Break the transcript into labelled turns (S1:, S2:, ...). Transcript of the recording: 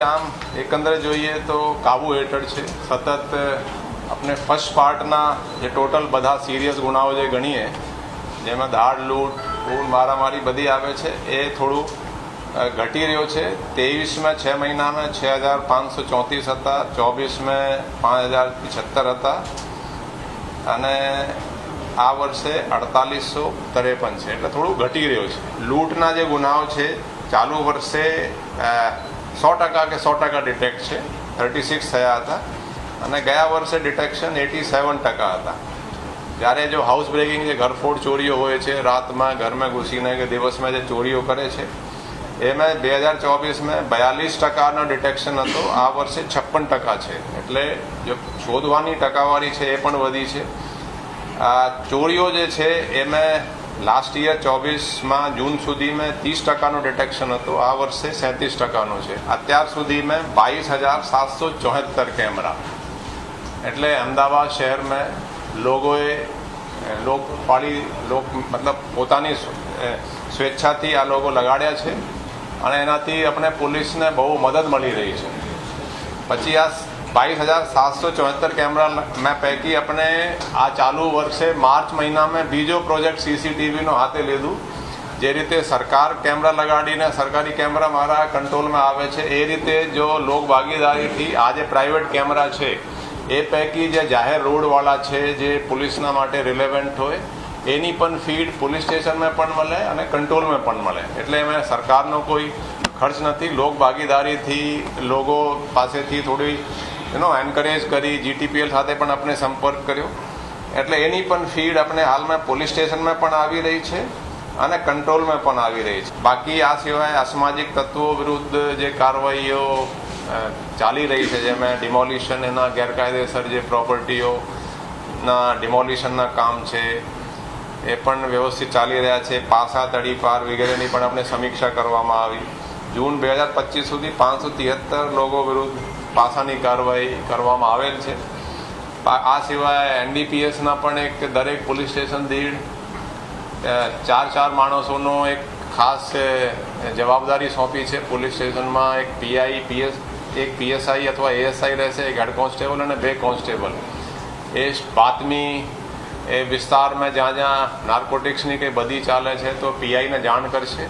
S1: આમ એકંદરે જોઈએ તો કાબુ હેઠળ છે. સતત આપણે ફર્સ્ટ પાર્ટના જે ટોટલ બધા સિરિયસ ગુનાઓ જે ગણીએ, જેમાં દાળ લૂંટ, ખૂન, મારામારી બધી આવે છે, એ થોડું ઘટી રહ્યો છે. 23 6 મહિનામાં 6534 હતા, 24 5076 હતા અને આ વર્ષે 4853 છે, એટલે થોડું ઘટી રહ્યો છે. લૂંટના જે ગુનાઓ છે ચાલુ વર્ષે 100% કે 100% ડિટેક્ટ છે, 36 થયા હતા અને ગયા વર્ષે ડિટેક્શન 87% હતા. જ્યારે જો હાઉસ બ્રેકિંગ જે ઘરફોડ ચોરીઓ હોય છે, રાતમાં ઘરમાં ઘૂસીને કે દિવસમાં જે ચોરીઓ કરે છે, એમાં 2024માં 42%નો ડિટેક્શન હતો, આ વર્ષે 56% છે. એટલે જો શોધવાની ટકાવારી છે એ પણ વધી છે. આ ચોરીઓ જે છે એમાં લાસ્ટ યર 24માં જૂન સુધીમાં 30%નો ડિટેક્શન હતો, આ વર્ષે 37%નો છે. અત્યાર સુધીમાં 22,774 કેમેરા. એટલે અમદાવાદ શહેરમાં લોકોએ મતલબ પોતાની સ્વેચ્છાથી આ લોકો લગાડ્યા છે અને એનાથી આપણે પોલીસને બહુ મદદ મળી રહી છે. પછી આ 22,774 કેમેરા પૈકી આપણે આ ચાલુ વર્ષે માર્ચ મહિનામાં બીજો પ્રોજેક્ટ સીસીટીવીનો હાથે લીધું. જે રીતે સરકાર કેમેરા લગાડીને સરકારી કેમેરા મારા કંટ્રોલમાં આવે છે, એ રીતે જો લોક ભાગીદારીથી આ જે પ્રાઇવેટ કેમેરા છે એ પૈકી જે જાહેર રોડવાળા છે, જે પોલીસના માટે રિલેવન્ટ હોય, એની પણ ફીડ પોલીસ સ્ટેશનમાં પણ મળે અને કંટ્રોલમાં પણ મળે. એટલે એમાં સરકારનો કોઈ ખર્ચ નથી. લોક ભાગીદારીથી લોકો પાસેથી થોડી એન્કરેજ કરી, GTPL સાથે પણ આપણે સંપર્ક કર્યો, એટલે એની પણ ફીડ આપણે હાલમાં પોલીસ સ્ટેશનમાં પણ આવી રહી છે અને કંટ્રોલમાં પણ આવી રહી છે. બાકી આ સિવાય અસામાજિક તત્વો વિરુદ્ધ જે કાર્યવાહીઓ ચાલી રહી છે, જેમાં ડિમોલિશન, એના ગેરકાયદેસર જે પ્રોપર્ટીઓના ડિમોલિશનના કામ છે એ પણ વ્યવસ્થિત ચાલી રહ્યા છે. પાસા, તડીપાર વગેરેની પણ આપણે સમીક્ષા કરવામાં આવી. જૂન 2025 સુધી 573 લોકો વિરુદ્ધ પાસાની કાર્યવાહી કરવામાં આવેલ છે. આ સિવાય NDPSના પણ દરેક પોલીસ સ્ટેશન દીઠ 4 માણસોનો એક ખાસ જવાબદારી સોંપી છે. પોલીસ સ્ટેશનમાં એક PI, એક PSI અથવા ASI રહેશે, એક હેડ કોન્સ્ટેબલ અને 2 કોન્સ્ટેબલ. એ બાતમી એ વિસ્તારમાં જ્યાં નાર્કોટિક્સની કંઈ બધી ચાલે છે તો PIને જાણ કરશે.